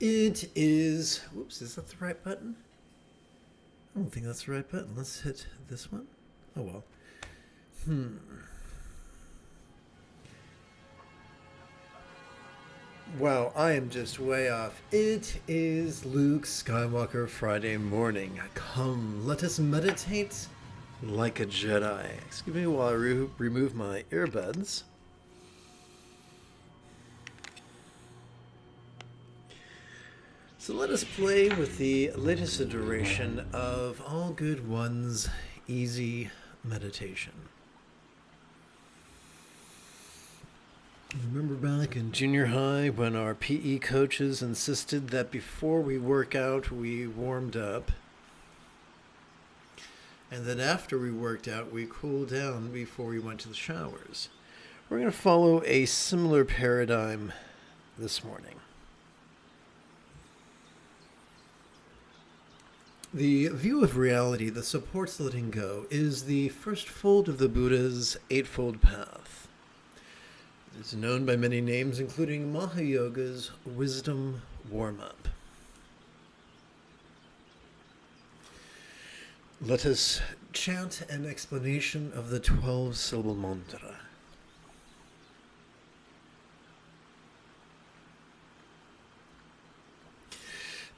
It is... Whoops, is that the right button? I don't think that's the right button. Let's hit this one. Oh well. Wow, I am just way off. It is Luke Skywalker Friday morning. Come, let us meditate like a Jedi. Excuse me while I remove my earbuds. So let us play with the latest iteration of All Good One's Easy Meditation. Remember back in junior high when our PE coaches insisted that before we work out, we warmed up. And then after we worked out, we cooled down before we went to the showers. We're going to follow a similar paradigm this morning. The view of reality that supports letting go is the first fold of the Buddha's Eightfold Path. It is known by many names, including Mahayoga's Wisdom Warm-Up. Let us chant an explanation of the 12-syllable mantra.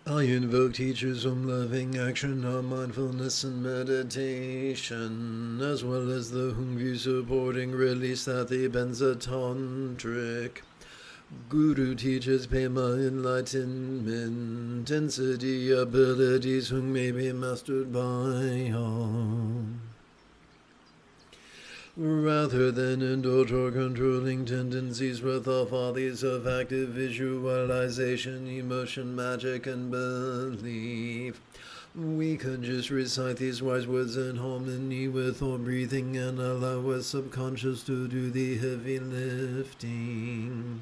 I invoke teachers from loving action on mindfulness and meditation, as well as the Hungry supporting release that the Benza-tantric. Guru teaches Pema enlightenment, density abilities whom may be mastered by all. Rather than indulge or controlling tendencies with all follies of active visualization, emotion, magic, and belief, we could just recite these wise words in harmony with our breathing and allow our subconscious to do the heavy lifting.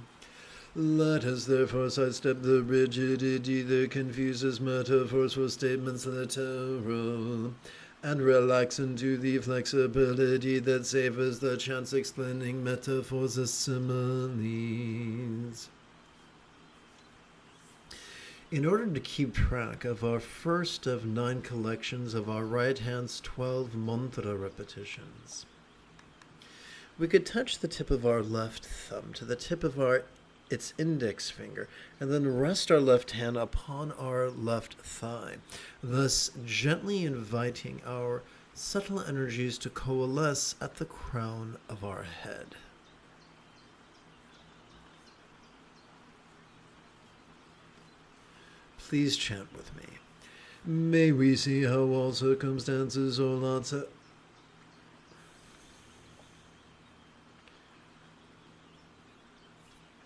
Let us therefore sidestep the rigidity that confuses metaphors for statements literal, and relax into the flexibility that savors the chance explaining metaphors as similes. In order to keep track of our first of 9 collections of our right hand's 12 mantra repetitions, we could touch the tip of our left thumb to the tip of its index finger, and then rest our left hand upon our left thigh, thus gently inviting our subtle energies to coalesce at the crown of our head. Please chant with me. May we see how all circumstances are lots of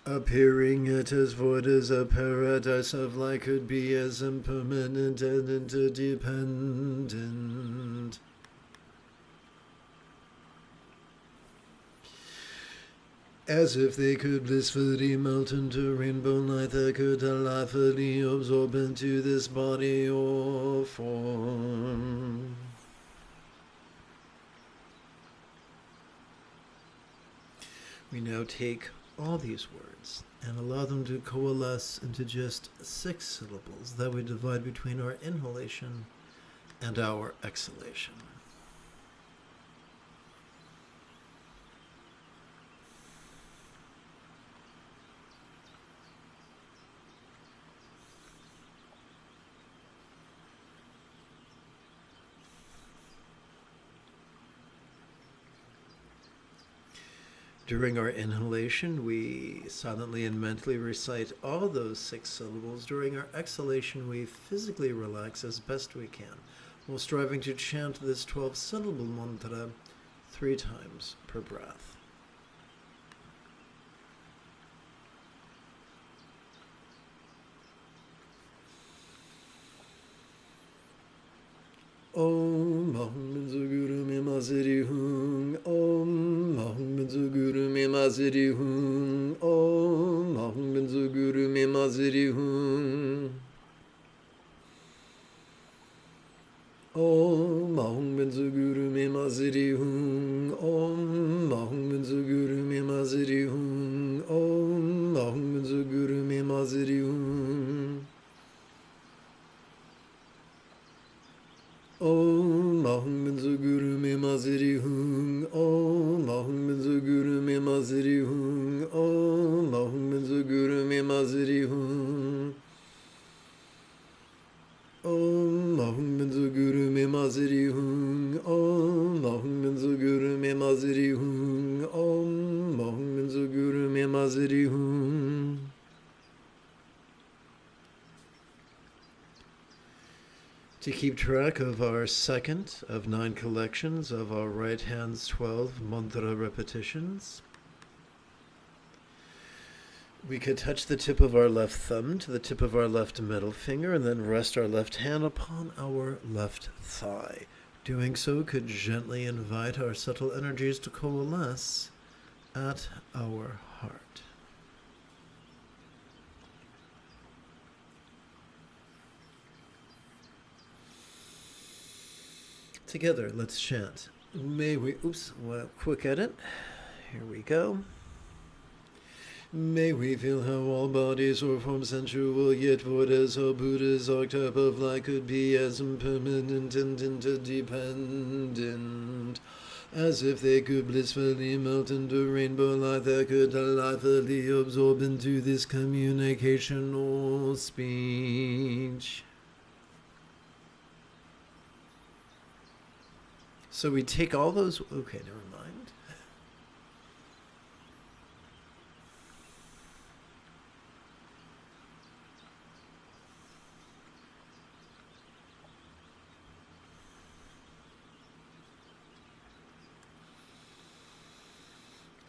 appearing it as void as a paradise of light could be as impermanent and interdependent. As if they could blissfully melt into rainbow light that could delightfully absorb into this body or form. We now take all these words and allow them to coalesce into just 6 syllables that we divide between our inhalation and our exhalation. During our inhalation, we silently and mentally recite all those 6 syllables. During our exhalation, we physically relax as best we can, while striving to chant this 12-syllable mantra 3 times per breath. Om Aham Guru Me Masiri Hung. Om Aham Guru Me Masiri Hung. Om Aham Guru Me Masiri Hung. Om Aham Guru Me Masiri Hung. Om Aham Guru Me Masiri Hung. Om Aham Guru Me Masiri Hung. maziri hung. Om ahum benzo guru me maziri hung. Om ahum benzo guru me maziri hung. Om ahum benzo guru me maziri hung. Om ahum benzo guru me maziri hung. Om ahum benzo guru me maziri hung. To keep track of our second of 9 collections of our right hand's 12 mantra repetitions, we could touch the tip of our left thumb to the tip of our left middle finger and then rest our left hand upon our left thigh. Doing so could gently invite our subtle energies to coalesce at our heart. Together, let's chant. May we, quick edit. Here we go. May we feel how all bodies or forms sensual, yet void as all Buddha's archetype of light could be as impermanent and interdependent, as if they could blissfully melt into rainbow light that could delightfully absorb into this communication or speech. So we take all those, okay, never mind.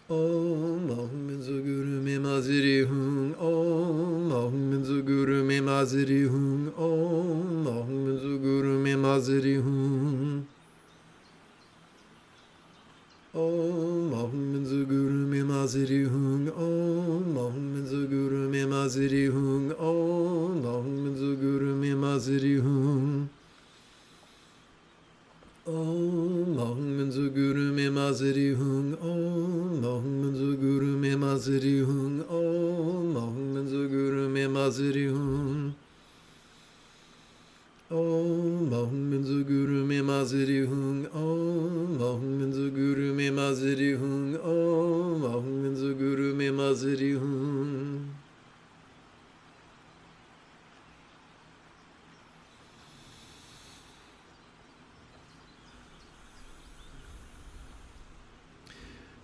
Om ahum benzo guru me maziri hung. Om ahum benzo guru me maziri hung. Om ahum benzo guru me maziri hung. Om ahum benzo guru me maziri hung. Om ahum benzo guru me maziri hung. Om ahum benzo guru me maziri hung. Om ahum benzo guru me maziri hung. Om ahum benzo guru me maziri hung. Om ahum benzo guru me maziri hung. Om ahum benzo guru me maziri hung. Om ahum benzo guru me maziri hung. Om ahum benzo guru me maziri hung.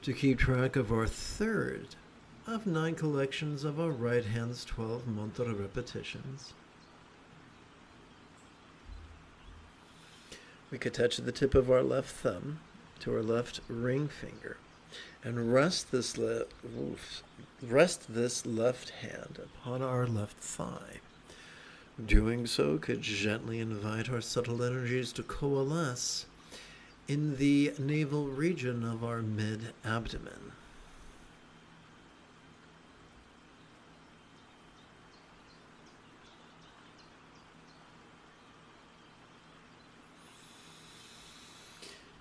To keep track of our third of 9 collections of our right hand's 12 mantra repetitions, we could touch the tip of our left thumb to our left ring finger and rest this left hand upon our left thigh. Doing so could gently invite our subtle energies to coalesce in the navel region of our mid-abdomen.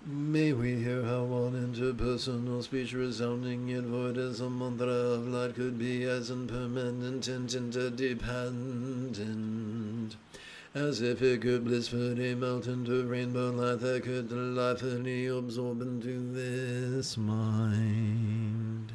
May we hear how one interpersonal speech resounding yet void as a mantra of light could be as impermanent and interdependent, as if it could blissfully melt into rainbow light that could delightfully absorb into this mind.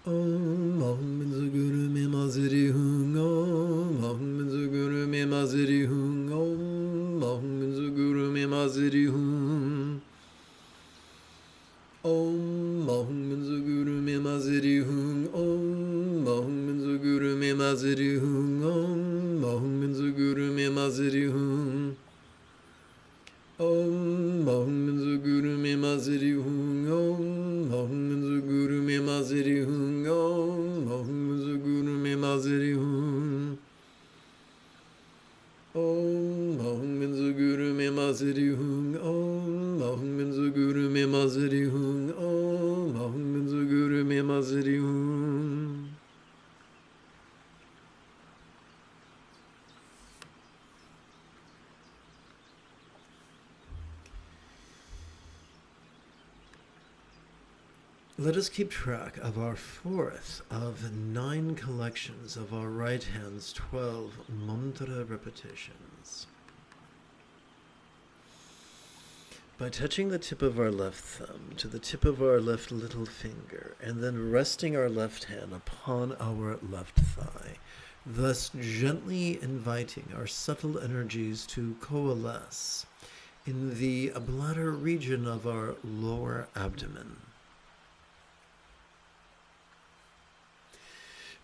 Om ahum benzo guru me maziri hung. Om ahum benzo guru me maziri hung. Om ahum benzo guru me maziri hung. Om ahum benzo guru me maziri hung. Om ahum benzo guru me maziri hung. Om ahum benzo guru me maziri hung. Om ahum benzo guru me maziri hung. Om ahum benzo guru me maziri hung. Om ahum benzo guru me maziri hung. Om ahum benzo guru me maziri hung. Om ahum benzo guru me maziri hung. Om ahum benzo guru me maziri hung. Let us keep track of our fourth of 9 collections of our right hand's 12 mantra repetitions. By touching the tip of our left thumb to the tip of our left little finger, and then resting our left hand upon our left thigh, thus gently inviting our subtle energies to coalesce in the bladder region of our lower abdomen.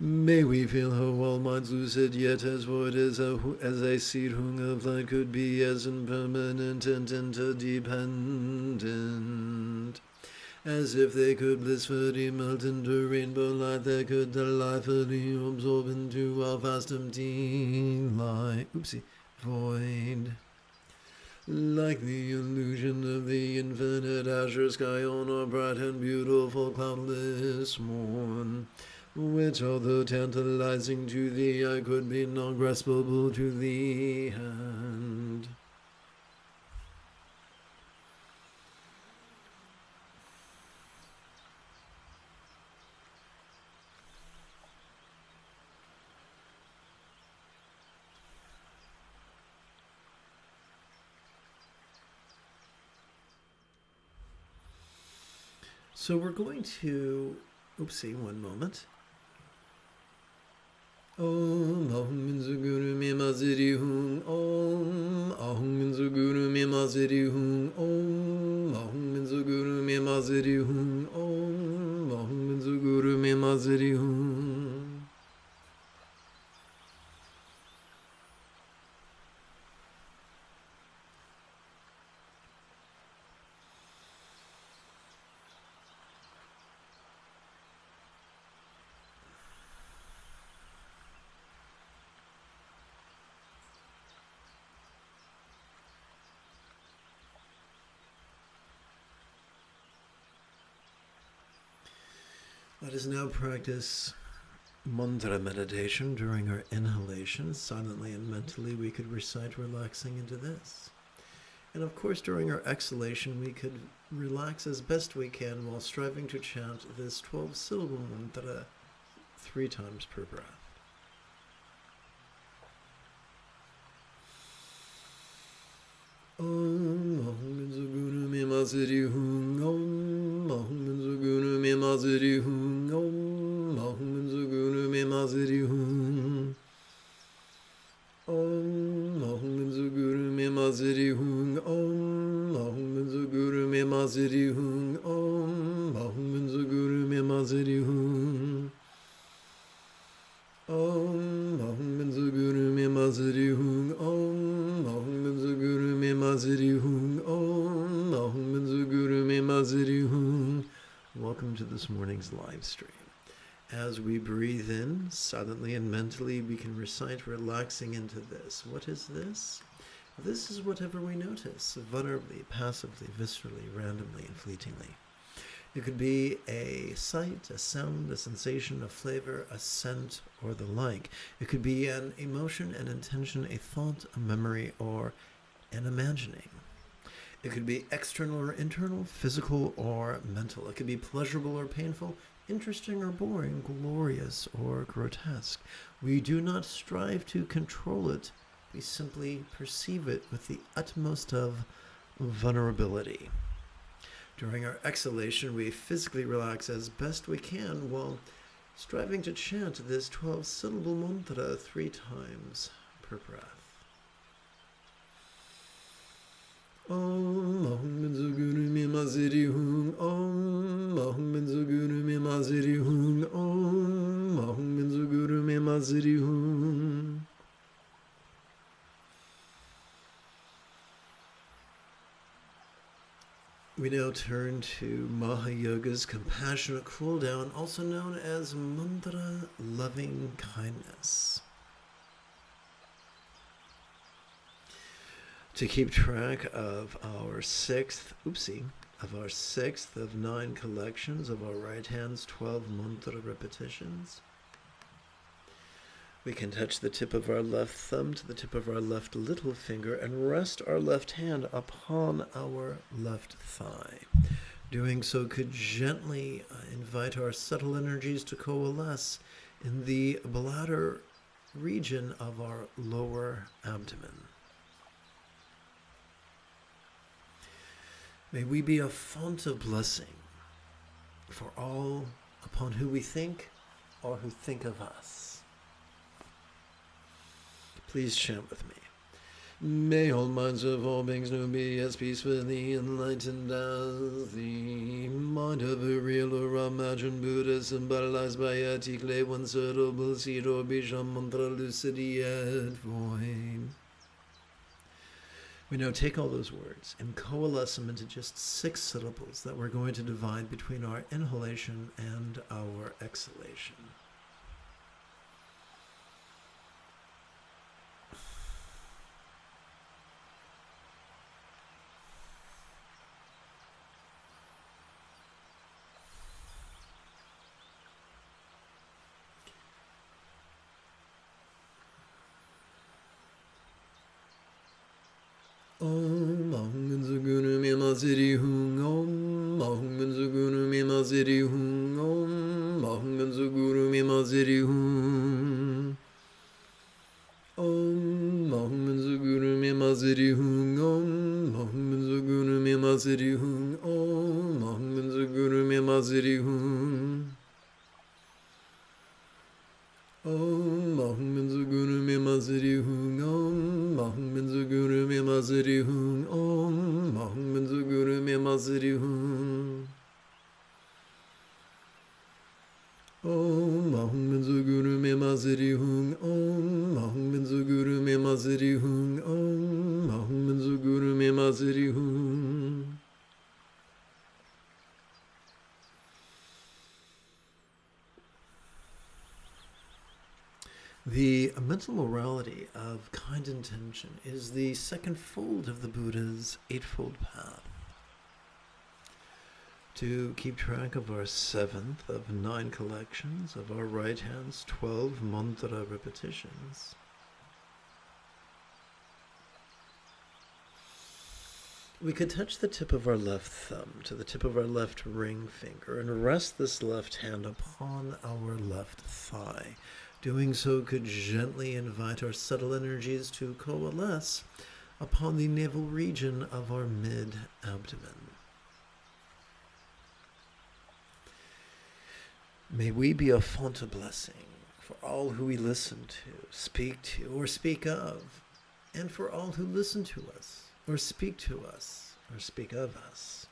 May we feel how all minds lucid, yet as void as a seed hung of light could be, as impermanent and interdependent, as if they could blissfully melt into rainbow light that could delightfully absorb into our vast empty light. Void. Like the illusion of the infinite azure sky on a bright and beautiful cloudless morn, which, although tantalizing to the eye, could be not graspable to the hand. So we're going to, one moment. Om Ahum Minzuguru Mimaziri Hum Om Ahum Minzuguru Mimaziri Hum Om Ahum Minzuguru Mimaziri Hum Om Ahum Minzuguru Mimaziri Hum. Let us now practice mantra meditation during our inhalation. Silently and mentally we could recite relaxing into this. And of course during our exhalation we could relax as best we can while striving to chant this 12-syllable mantra 3 times per breath. Om Ahum Minzuguru Mimaziri Hum Om Ahum Minzuguru Mimaziri Hum Om Ahum Minzuguru Mimaziri Hum Om Ahum Minzuguru Mimaziri Hum Om Ahum Minzuguru Mimaziri Hum Om Ahum Minzuguru Mimaziri Hum Om Ahum Minzuguru Mimaziri Hum Om Ahum Minzuguru Mimaziri Hum Om Ahum Minzuguru Mimaziri Hum. Welcome to this morning's live stream. As we breathe in, silently and mentally, we can recite relaxing into this. What is this? This is whatever we notice, vulnerably, passively, viscerally, randomly, and fleetingly. It could be a sight, a sound, a sensation, a flavor, a scent, or the like. It could be an emotion, an intention, a thought, a memory, or an imagining. It could be external or internal, physical or mental. It could be pleasurable or painful, interesting or boring, glorious or grotesque. We do not strive to control it. We simply perceive it with the utmost of vulnerability. During our exhalation, we physically relax as best we can while striving to chant this 12-syllable mantra 3 times per breath. Om Ahum Minzuguru Mimaziri Hum Om Ahum Minzuguru Mimaziri Hum Om Ahum Minzuguru Mimaziri Hum. We now turn to Mahayoga's compassionate cool down, also known as mantra loving kindness. To keep track of our sixth of 9 collections of our right hand's 12 mantra repetitions, we can touch the tip of our left thumb to the tip of our left little finger and rest our left hand upon our left thigh. Doing so could gently invite our subtle energies to coalesce in the bladder region of our lower abdomen. May we be a font of blessing for all upon who we think or who think of us. Please chant with me. May all minds of all beings know be as peacefully enlightened as the mind of a real or imagined Buddha symbolized by a ticle, one syllable, seed or bijam mantra, lucid yet void. We now take all those words and coalesce them into just 6 syllables that we're going to divide between our inhalation and our exhalation. Om Ahum Guru Mima Siri Hung Om Ahum Guru Mima Siri Hung Om Ahum Guru Mima Siri Hung Om Ahum Guru Mima Siri Hung Om Ahum Guru Mima Siri Hung Om Ahum Guru Mima Siri Hung Om Ahum Guru Mima Siri Hung Om Ahum Guru Mima Siri Hung Om Ahum Guru Mima Siri Hung Om Ahum Guru Mima Siri Hung Om Ahum Guru Mima Siri Hung Om Ahum Guru Mima Siri Hung. The mental morality of kind intention is the second fold of the Buddha's Eightfold Path. To keep track of our 7th of 9 collections of our right hand's 12 mantra repetitions, we could touch the tip of our left thumb to the tip of our left ring finger and rest this left hand upon our left thigh. Doing so could gently invite our subtle energies to coalesce upon the navel region of our mid-abdomen. May we be a font of blessing for all who we listen to, speak to, or speak of, and for all who listen to us, or speak of us.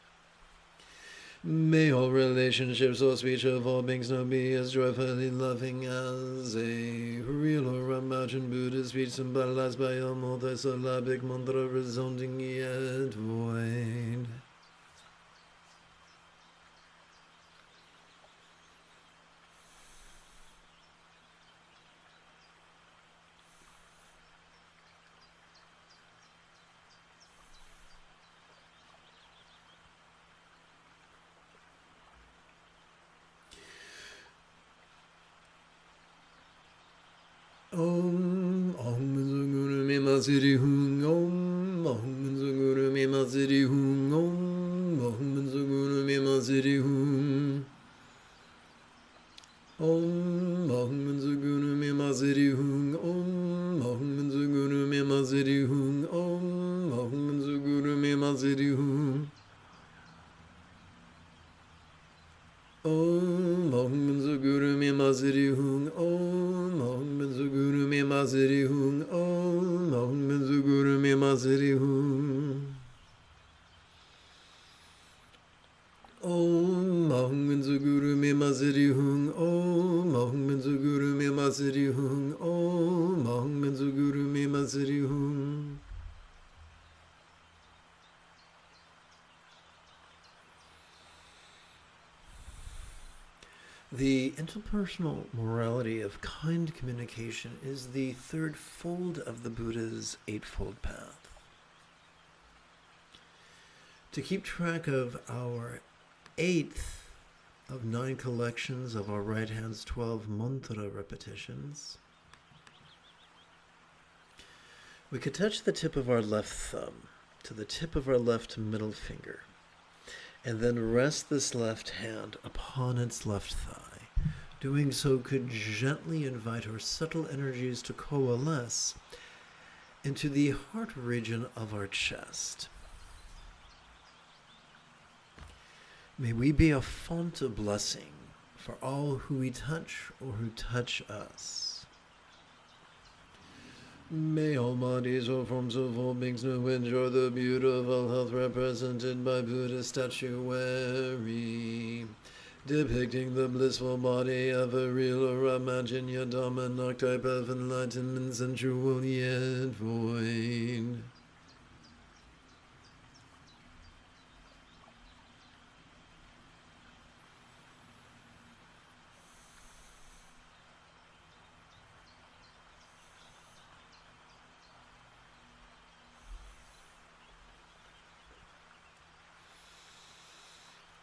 May all relationships or speech of all beings now be as joyfully loving as a real or imagined Buddha speech symbolized by a multisyllabic mantra resounding yet void. Om Ahum Guru Mima Siri Hung Om Ahum Guru Mima Siri Hung Om Ahum Guru Mima Siri Hung Om Ahum Guru Mima Siri Hung Om Ahum Guru Mima Siri Hung Om Ahum Guru Mima Siri Hung Om Ahum Guru Mima Siri Hung Om Ahum Guru Mima Siri Hung Om Ahum Guru Mima Siri Hung Om Ahum Guru Mima Siri Hung Om Ahum Guru Mima Siri Hung Om Ahum Guru Mima Siri Hung. The interpersonal morality of kind communication is the 3rd fold of the Buddha's Eightfold Path. To keep track of our 8th of 9 collections of our right hand's 12 mantra repetitions, we could touch the tip of our left thumb to the tip of our left middle finger and then rest this left hand upon its left thigh. Doing so could gently invite our subtle energies to coalesce into the heart region of our chest. May we be a font of blessing for all who we touch or who touch us. May all bodies or forms of all beings know enjoy the beautiful health represented by Buddha statuary, depicting the blissful body of a real or imagined yet dominant archetype of enlightenment, sensual yet void.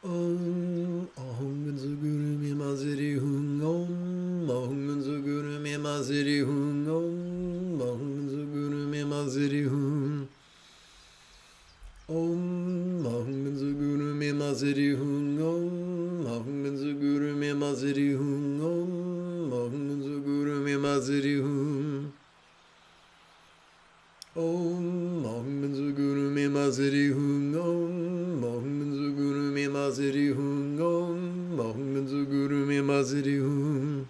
Om Ahum Guru Mimaziri Hung Om Ahum Guru Mimaziri Hung Om Ahum Guru Mimaziri Hung Om Ahum Guru Mimaziri Hung Om Ahum Guru Mimaziri Hung Om Ahum Guru Mimaziri Hung Om Ahum Guru Mimaziri Hung Om Ahum Guru Mimaziri Hung Om Ahum Guru Mimaziri Hung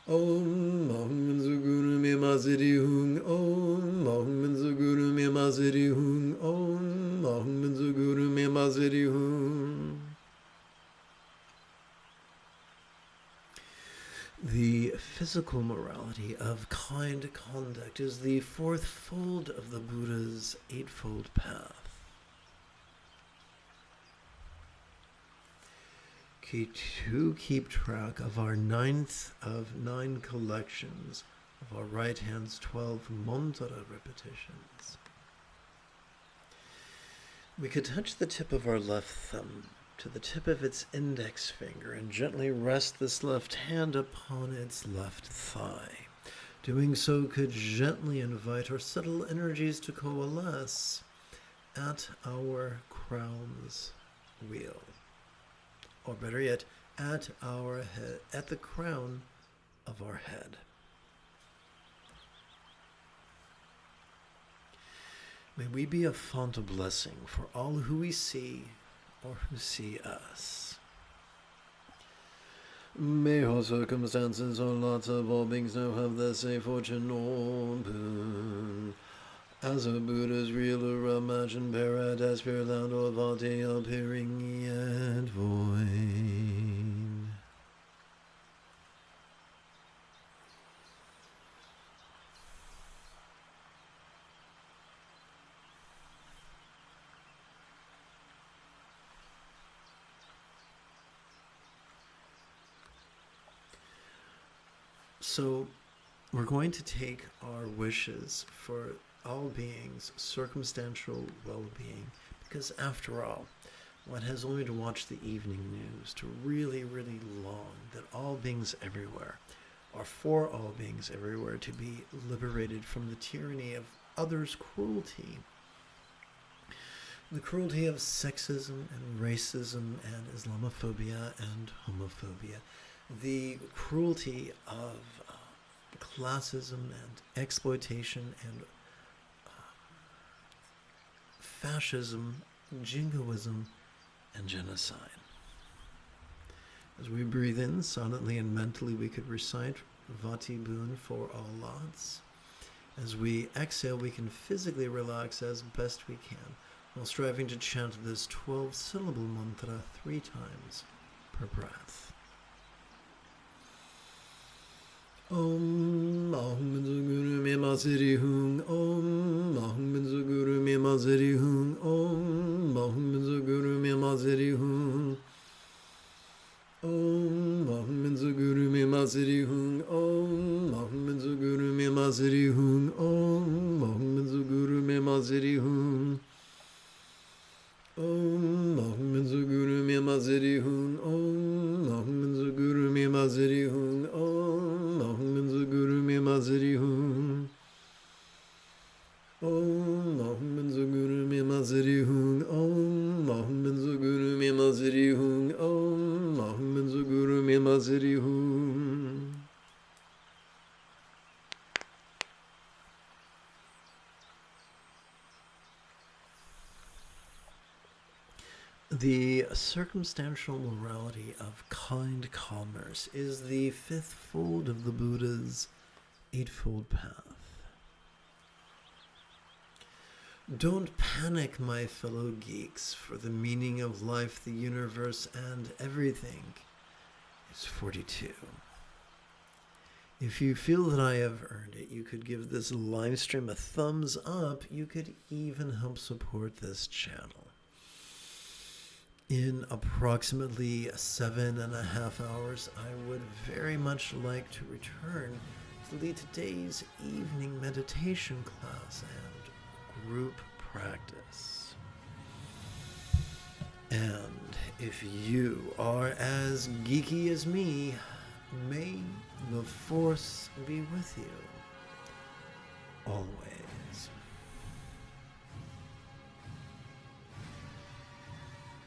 Om Ahum Guru Mimaziri Hung Om Ahum Guru Mimaziri Hung Om Ahum Guru Mimaziri Hung. The physical morality of kind conduct is the fourth fold of the Buddha's eightfold path. To keep track of our ninth of 9 collections of our right hand's 12 mantra repetitions, we could touch the tip of our left thumb to the tip of its index finger and gently rest this left hand upon its left thigh. Doing so could gently invite our subtle energies to coalesce at our crown's wheel. Or better yet, at our head, at the crown of our head. May we be a font of blessing for all who we see or who see us. May all circumstances or lots of all beings now have the same fortune or boon. As a Buddha's real or imagined paradise, pure land or body appearing yet void. So, we're going to take our wishes for all beings' circumstantial well-being, because after all, one has only to watch the evening news to really long that all beings everywhere, or for all beings everywhere, to be liberated from the tyranny of others' cruelty. The cruelty of sexism and racism and Islamophobia and homophobia. The cruelty of classism and exploitation and fascism, jingoism, and genocide. As we breathe in, silently and mentally, we could recite Vati Boon for all lots. As we exhale, we can physically relax as best we can, while striving to chant this 12-syllable mantra 3 times per breath. Om Ahum Guru Mimaziri Hung Om Ahum Guru Mimaziri Hung Om Ahum Guru Mimaziri Hung Om Ahum Guru Mimaziri Hung Om Ahum Guru Mimaziri Hung Om Ahum Guru Mimaziri Hung Om Ahum Guru Mimaziri Hung Om Ahum Guru Mimaziri Hung Om Ahum Guru Mimaziri Hung Om Ahum Guru Mimaziri Hung Om Asirihu. The circumstantial morality of kind commerce is the fifth fold of the Buddha's eightfold path. Don't panic, my fellow geeks, for the meaning of life, the universe, and everything is 42. If you feel that I have earned it, you could give this live stream a thumbs up. You could even help support this channel. In approximately 7.5 hours, I would very much like to return to lead today's evening meditation class and group practice. And if you are as geeky as me, may the Force be with you always.